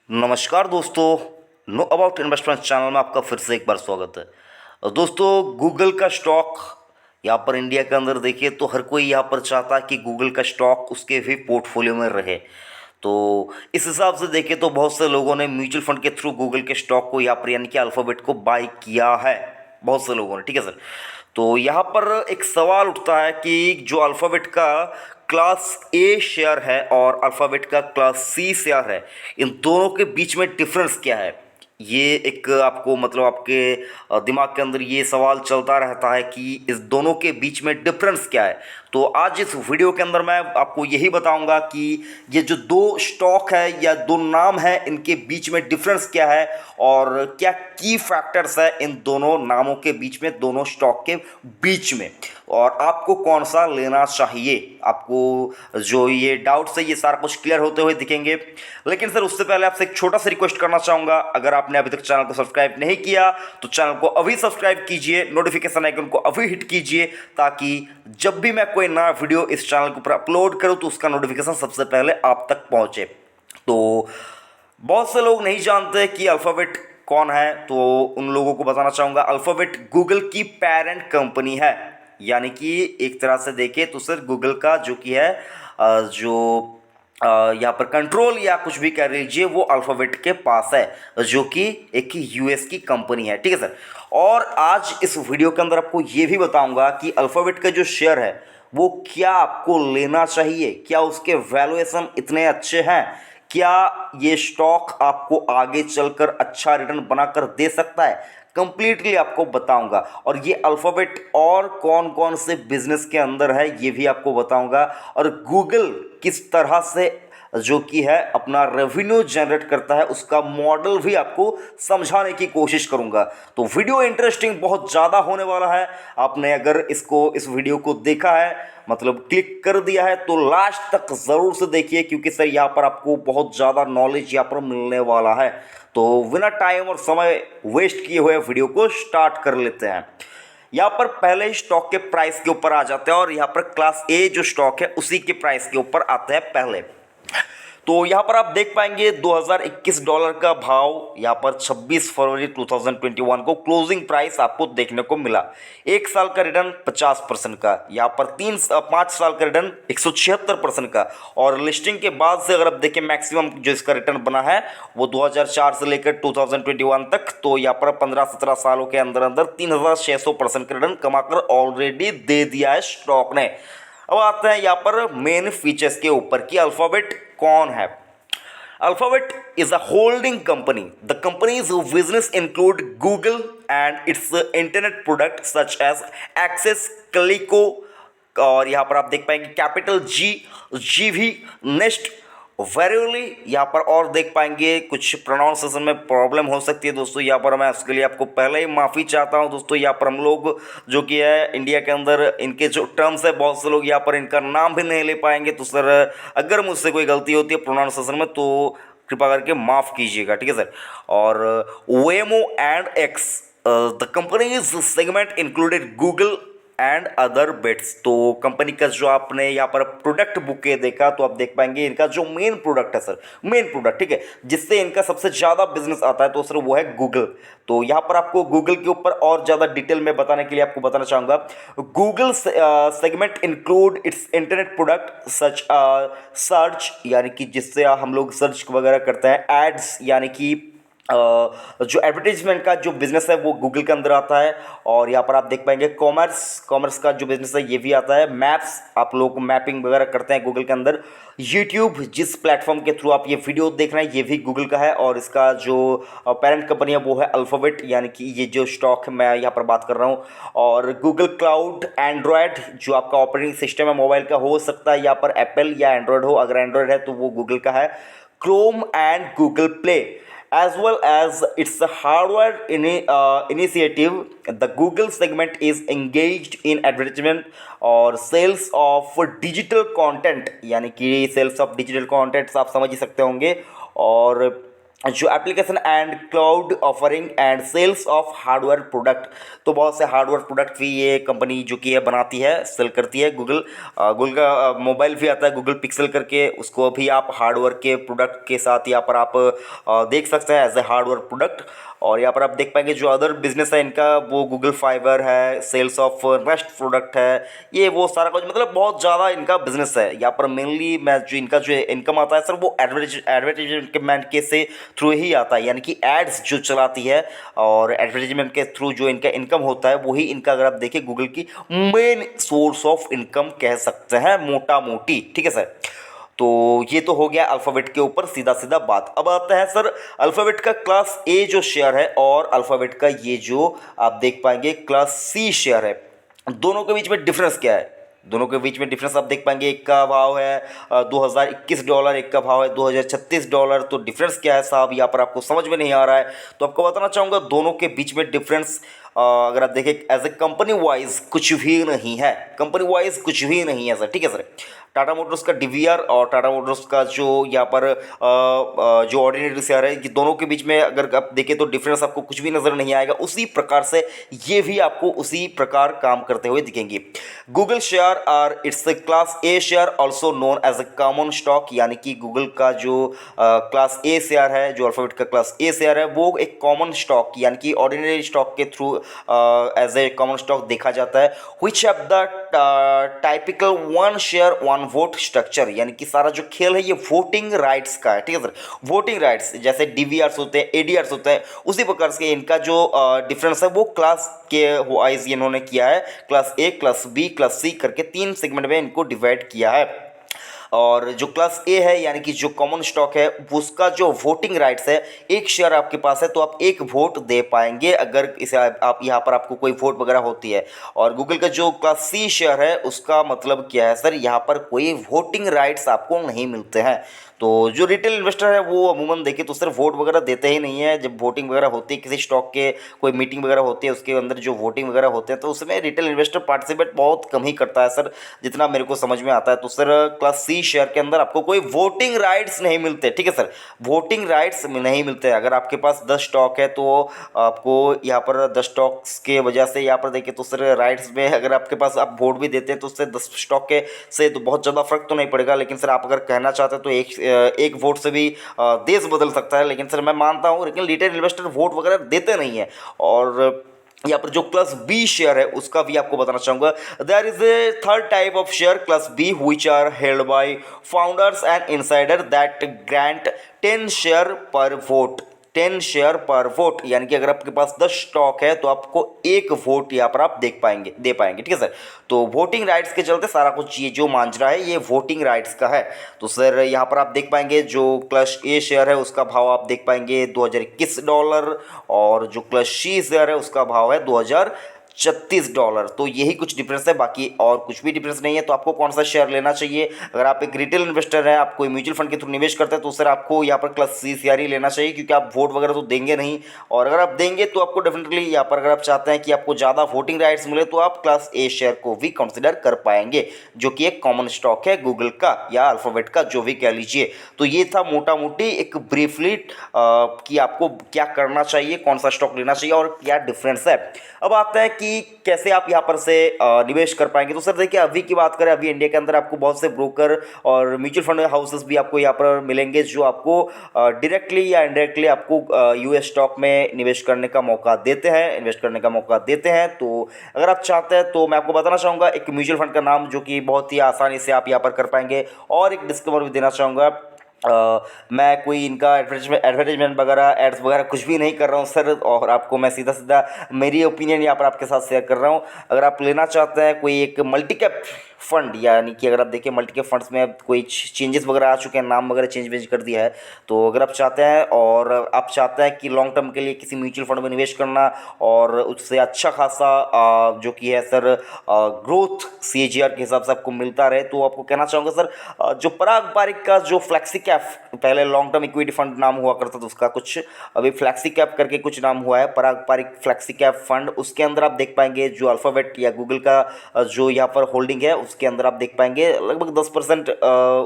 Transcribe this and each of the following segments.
नमस्कार दोस्तों। Know about investment channel में आपका फिर से एक बार स्वागत है। दोस्तों, गूगल का स्टॉक यहाँ पर इंडिया के अंदर देखिए तो हर कोई यहाँ पर चाहता है कि गूगल का स्टॉक उसके भी पोर्टफोलियो में रहे। तो इस हिसाब से देखें तो बहुत से लोगों ने म्यूचुअल फंड के थ्रू गूगल के स्टॉक को यहाँ पर यानी कि अल्फ़ाबेट को बाय किया है, बहुत से लोगों ने। ठीक है सर। तो यहाँ पर एक सवाल उठता है कि जो अल्फ़ाबेट का क्लास ए शेयर है और अल्फ़ाबेट का क्लास सी शेयर है, इन दोनों के बीच में डिफरेंस क्या है। ये एक आपको मतलब आपके दिमाग के अंदर ये सवाल चलता रहता है कि इस दोनों के बीच में डिफरेंस क्या है। तो आज इस वीडियो के अंदर मैं आपको यही बताऊंगा कि ये जो दो स्टॉक है या दो नाम है, इनके बीच में डिफरेंस क्या है और क्या की फैक्टर्स है इन दोनों नामों के बीच में, दोनों स्टॉक के बीच में, और आपको कौन सा लेना चाहिए। आपको जो ये डाउट्स है ये सारा कुछ क्लियर होते हुए दिखेंगे। लेकिन सर उससे पहले आपसे एक छोटा सा रिक्वेस्ट करना चाहूँगा, अगर आपने अभी तक चैनल को सब्सक्राइब नहीं किया तो चैनल को अभी सब्सक्राइब कीजिए, नोटिफिकेशन आइकन को अभी हिट कीजिए, ताकि जब भी मैं कोई नया वीडियो इस चैनल के ऊपर अपलोड करूँ तो उसका नोटिफिकेशन सबसे पहले आप तक पहुँचे। तो बहुत से लोग नहीं जानते कि अल्फ़ाबेट कौन है, तो उन लोगों को बताना चाहूँगा अल्फ़ाबेट गूगल की पेरेंट कंपनी है। यानी कि एक तरह से देखें तो सर गूगल का जो कि है जो यहाँ पर कंट्रोल या कुछ भी कह लीजिए वो अल्फ़ाबेट के पास है, जो कि एक यूएस की कंपनी है। ठीक है सर। और आज इस वीडियो के अंदर आपको ये भी बताऊंगा कि अल्फ़ाबेट का जो शेयर है वो क्या आपको लेना चाहिए, क्या उसके वैल्यूएशन इतने अच्छे हैं, क्या ये स्टॉक आपको आगे चलकर अच्छा रिटर्न बनाकर दे सकता है, कंप्लीटली आपको बताऊंगा। और ये अल्फ़ाबेट और कौन कौन से बिजनेस के अंदर है ये भी आपको बताऊंगा, और गूगल किस तरह से जो कि है अपना रेवेन्यू जनरेट करता है उसका मॉडल भी आपको समझाने की कोशिश करूंगा। तो वीडियो इंटरेस्टिंग बहुत ज़्यादा होने वाला है। आपने अगर इस वीडियो को देखा है, मतलब क्लिक कर दिया है, तो लास्ट तक ज़रूर से देखिए, क्योंकि सर यहाँ पर आपको बहुत ज़्यादा नॉलेज यहाँ पर मिलने वाला है। तो बिना टाइम और समय वेस्ट किए हुए वीडियो को स्टार्ट कर लेते हैं। यहाँ पर पहले ही स्टॉक के प्राइस के ऊपर आ जाते हैं, और यहाँ पर क्लास ए जो स्टॉक है उसी के प्राइस के ऊपर आते हैं पहले। तो यहाँ पर आप देख पाएंगे 2021 डॉलर का भाव यहाँ पर 26 फरवरी 2021 को क्लोजिंग प्राइस आपको देखने को मिला। एक साल का रिटर्न 50% का, यहाँ पर 5 साल का रिटर्न 176% का, और लिस्टिंग के बाद से अगर आप देखें मैक्सिमम जो इसका रिटर्न बना है वो 2004 से लेकर 2021 तक, तो यहाँ पर 15-17 सालों के अंदर अंदर 3600% का रिटर्न कमाकर ऑलरेडी दे दिया है स्टॉक ने। अब आते हैं यहाँ पर मेन फीचर्स के ऊपर कि अल्फ़ाबेट कौन है। Alphabet is a holding company. The company's business include Google and its internet products such as Access, Calico, और यहाँ पर आप देख पाएंगे कैपिटल जी, जीवी, नेस्ट, वेरियली। यहाँ पर और देख पाएंगे कुछ प्रोनाउंसिएशन में प्रॉब्लम हो सकती है दोस्तों, यहाँ पर मैं उसके लिए आपको पहले ही माफ़ी चाहता हूँ दोस्तों। यहाँ पर हम लोग जो कि है इंडिया के अंदर इनके जो टर्म्स है बहुत से लोग यहाँ पर इनका नाम भी नहीं ले पाएंगे। तो सर अगर मुझसे कोई गलती होती है प्रोनाउंसिएशन में तो कृपा करके माफ़ कीजिएगा। ठीक है सर। और Waymo and X, the company segment included Google and other bets. तो कंपनी का जो आपने यहाँ पर प्रोडक्ट बुके देखा तो आप देख पाएंगे इनका जो मेन प्रोडक्ट है सर, मेन प्रोडक्ट, ठीक है, जिससे इनका सबसे ज़्यादा बिजनेस आता है तो सर वो है गूगल। तो यहाँ पर आपको गूगल के ऊपर और ज़्यादा डिटेल में बताने के लिए आपको बताना चाहूँगा, Google segment include it's internet product such search, यानी कि जिससे हम लोग सर्च वगैरह करते हैं, एड्स यानी कि जो एडवर्टीजमेंट का जो बिजनेस है वो गूगल के अंदर आता है। और यहाँ पर आप देख पाएंगे कॉमर्स का जो बिजनेस है ये भी आता है। मैप्स, आप लोग मैपिंग वगैरह करते हैं गूगल के अंदर। यूट्यूब, जिस प्लेटफॉर्म के थ्रू आप ये वीडियो देख रहे हैं ये भी गूगल का है, और इसका जो पेरेंट कंपनी है वो है अल्फ़ाबेट, यानी कि ये जो स्टॉक मैं यहाँ पर बात कर रहा हूँ। और गूगल क्लाउड, एंड्रॉयड जो आपका ऑपरेटिंग सिस्टम है मोबाइल का हो सकता है यहाँ पर एप्पल या एंड्रॉयड हो, अगर एंड्रॉयड है तो वो गूगल का है। Chrome and Google play, as well as its hardware initiative. The Google segment is engaged in advertisement और sales of digital content, यानी कि sales of digital content आप समझ ही सकते होंगे। और जो application and cloud offering and sales of hardware product, तो बहुत से हार्डवेयर प्रोडक्ट भी ये कंपनी जो कि है बनाती है, सेल करती है। गूगल गूगल का मोबाइल भी आता है गूगल पिक्सल करके, उसको भी आप हार्डवेयर के प्रोडक्ट के साथ यहाँ पर आप देख सकते हैं एज ए हार्डवेयर प्रोडक्ट। और यहाँ पर आप देख पाएंगे जो अदर बिजनेस है इनका, वो गूगल फाइबर है, सेल्स ऑफ रेस्ट प्रोडक्ट है, ये वो सारा कुछ, मतलब बहुत ज़्यादा इनका बिजनेस है। यहाँ पर मेनली मैं जो इनका जो इनकम आता है सर, वो एडवर्टीजमेंट के से थ्रू ही आता है, यानी कि एड्स जो चलाती है और एडवर्टीजमेंट के थ्रू जो इनका इनकम होता है, वही इनका अगर आप देखिए गूगल की मेन सोर्स ऑफ इनकम कह सकते हैं मोटा मोटी। ठीक है सर, तो ये तो हो गया अल्फ़ाबेट के ऊपर सीधा सीधा बात। अब आता है सर अल्फ़ाबेट का क्लास ए जो शेयर है और अल्फ़ाबेट का ये जो आप देख पाएंगे क्लास सी शेयर है, दोनों के बीच में डिफरेंस क्या है? दोनों के बीच में डिफरेंस आप देख पाएंगे, एक का भाव है $2021, एक का भाव है $2036। तो डिफरेंस क्या है साहब, यहाँ पर आपको समझ में नहीं आ रहा है, तो आपको बताना चाहूँगा दोनों के बीच में डिफरेंस अगर आप देखें एज ए कंपनी वाइज कुछ भी नहीं है, कंपनी वाइज कुछ भी नहीं है सर। ठीक है सर, टाटा मोटर्स का डीवीआर और टाटा मोटर्स का जो यहाँ पर जो ऑर्डिनरी शेयर है, ये दोनों के बीच में अगर आप देखें तो डिफरेंस आपको कुछ भी नज़र नहीं आएगा। उसी प्रकार से ये भी आपको उसी प्रकार काम करते हुए दिखेंगे। Google share are its class A share also known as a common stock, यानी कि गूगल का जो क्लास ए शेयर है, जो अल्फाबेट का क्लास ए शेयर है, वो एक कॉमन स्टॉक यानी कि ऑर्डिनरी स्टॉक के through as a common stock देखा जाता है। Which have the typical one share one vote structure, यानी कि सारा जो खेल है ये वोटिंग राइट्स का है। ठीक है सर, वोटिंग राइट्स जैसे डीवीआर्स होते हैं, एडीआर्स होते हैं, उसी प्रकार से इनका जो डिफरेंस है वो क्लास के वाइज इन्होंने किया है, class A, class B, class C करके 3 सेगमेंट में इनको डिवाइड किया है। और जो क्लास ए है यानी कि जो कॉमन स्टॉक है, उसका जो वोटिंग राइट्स है, एक शेयर आपके पास है तो आप एक वोट दे पाएंगे अगर इसे आप यहाँ पर आपको कोई वोट वगैरह होती है। और गूगल का जो क्लास सी शेयर है उसका मतलब क्या है सर, यहाँ पर कोई वोटिंग राइट्स आपको नहीं मिलते हैं। तो जो रिटेल इन्वेस्टर है वो अमूमन देखे तो सिर्फ वोट वगैरह देते ही नहीं है। जब वोटिंग वगैरह होती है किसी स्टॉक के, कोई मीटिंग वगैरह होती है उसके अंदर जो वोटिंग वगैरह होते हैं, तो उसमें रिटेल इन्वेस्टर पार्टिसिपेट बहुत कम ही करता है सर, जितना मेरे को समझ में आता है। तो सर क्लास सी शेयर के अंदर आपको कोई वोटिंग राइट्स नहीं मिलते। ठीक है सर, वोटिंग राइट्स नहीं मिलते। अगर आपके पास 10 स्टॉक है तो आपको यहाँ पर 10 स्टॉक्स के वजह से यहाँ पर देखें तो सर राइट्स में अगर आपके पास आप वोट भी देते हैं तो उससे 10 स्टॉक के से तो बहुत ज़्यादा फर्क तो नहीं पड़ेगा। लेकिन सर आप अगर कहना चाहते हैं तो एक वोट से भी देश बदल सकता है। लेकिन सर मैं मानता हूँ, लेकिन रिटेल इन्वेस्टर वोट वगैरह देते नहीं है। और यहाँ पर जो क्लास बी शेयर है उसका भी आपको बताना चाहूँगा, there is a third type of share class B which are held by founders and insider that grant 10 share per vote, 10 share per vote, यानी कि अगर आपके पास 10 स्टॉक है तो आपको एक वोट यहाँ पर आप दे पाएंगे। ठीक है सर, तो वोटिंग राइट्स के चलते सारा कुछ ये जो मांझरा है ये वोटिंग राइट्स का है। तो सर यहाँ पर आप देख पाएंगे जो क्लच ए शेयर है उसका भाव आप देख पाएंगे $2021, और जो क्लच सी शेयर है उसका भाव है $2036। तो यही कुछ डिफरेंस है, बाकी और कुछ भी डिफरेंस नहीं है। तो आपको कौन सा शेयर लेना चाहिए, अगर आप एक रिटेल इन्वेस्टर हैं, आप कोई म्यूचुअल फंड के थ्रू निवेश करते हैं तो सर आपको यहाँ पर क्लास सी शेयर ही लेना चाहिए, क्योंकि आप वोट वगैरह तो देंगे नहीं। और अगर आप देंगे तो आपको डेफिनेटली यहाँ पर अगर आप चाहते हैं कि आपको ज़्यादा वोटिंग राइट्स मिले तो आप क्लास ए शेयर को भी कंसिडर कर पाएंगे, जो कि एक कॉमन स्टॉक है गूगल का या अल्फाबेट का, जो भी कह लीजिए। तो ये था मोटा मोटी एक ब्रीफली कि आपको क्या करना चाहिए, कौन सा स्टॉक लेना चाहिए और क्या डिफरेंस है। अब आता है कि कैसे आप यहाँ पर से निवेश कर पाएंगे। तो सर देखिए, अभी की बात करें, अभी इंडिया के अंदर आपको बहुत से ब्रोकर और म्यूचुअल फंड हाउसेस भी आपको यहाँ पर मिलेंगे, जो आपको डायरेक्टली या इनडायरेक्टली आपको यूएस स्टॉक में निवेश करने का मौका देते हैं, इन्वेस्ट करने का मौका देते हैं। तो अगर आप चाहते हैं तो मैं आपको बताना चाहूँगा एक म्यूचुअल फंड का नाम, जो कि बहुत ही आसानी से आप यहाँ पर कर पाएंगे। और एक डिस्क्लेमर भी देना चाहूँगा, मैं कोई इनका एडवर्टाइजमेंट वगैरह एड्स वगैरह कुछ भी नहीं कर रहा हूँ सर, और आपको मैं सीधा सीधा मेरी ओपिनियन यहाँ पर आपके साथ शेयर कर रहा हूँ। अगर आप लेना चाहते हैं कोई एक मल्टी कैप फंड, यानी कि अगर आप देखिए मल्टी कैप फंड्स में अब कोई चेंजेस वगैरह आ चुके हैं, नाम वगैरह चेंज कर दिया है। तो अगर आप चाहते हैं और आप चाहते हैं कि लॉन्ग टर्म के लिए किसी म्यूचुअल फंड में निवेश करना और उससे अच्छा खासा जो कि है सर ग्रोथ CAGR के हिसाब से आपको मिलता रहे, तो आपको कहना चाहूँगा सर जो पराग पारिक का जो फ्लेक्सी कैप कैफ, पहले लॉन्ग टर्म इक्विटी फंड नाम हुआ करता था उसका कुछ, अभी फ्लैक्सी कैप करके कुछ नाम हुआ है, पारंपरिक फ्लैक्सी कैप फंड। उसके अंदर आप देख पाएंगे जो अल्फ़ाबेट या गूगल का जो यहाँ पर होल्डिंग है उसके अंदर आप देख पाएंगे लगभग 10%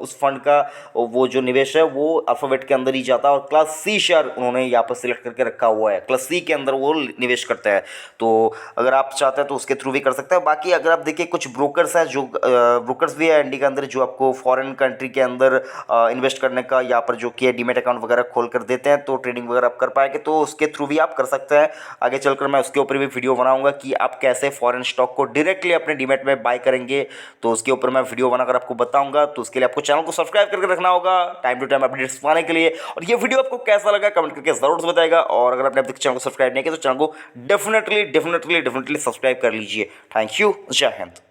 उस फंड का वो जो निवेश है वो अल्फ़ाबेट के अंदर ही जाता है, और क्लास सी शेयर उन्होंने यहाँ पर सिलेक्ट करके रखा हुआ है, क्लास सी के अंदर वो निवेश करते हैं। तो अगर आप चाहते हैं तो उसके थ्रू भी कर सकते हैं। बाकी अगर आप देखिए कुछ ब्रोकर्स हैं जो ब्रोकर्स भी है इंडिया के अंदर जो आपको फॉरेन कंट्री के अंदर इन्वेस्ट करने का यहाँ पर जो कि डीमेट अकाउंट वगैरह खोल कर देते हैं, तो ट्रेडिंग वगैरह आप कर पाएंगे, तो उसके थ्रू भी आप कर सकते हैं। आगे चलकर मैं उसके ऊपर भी वीडियो बनाऊंगा कि आप कैसे फॉरेन स्टॉक को डायरेक्टली अपने डीमेट में बाय करेंगे, तो उसके ऊपर मैं वीडियो बनाकर आपको बताऊंगा। तो उसके लिए आपको चैनल को सब्सक्राइब करके रखना होगा टाइम टू टाइम अपडेट्स पाने के लिए। और ये वीडियो आपको कैसा लगा कमेंट करके जरूर से बताएगा, और अगर आपने अब तक चैनल को सब्सक्राइब नहीं किया तो चैनल को डेफिनेटली सब्सक्राइब कर लीजिए। थैंक यू, जय हिंद।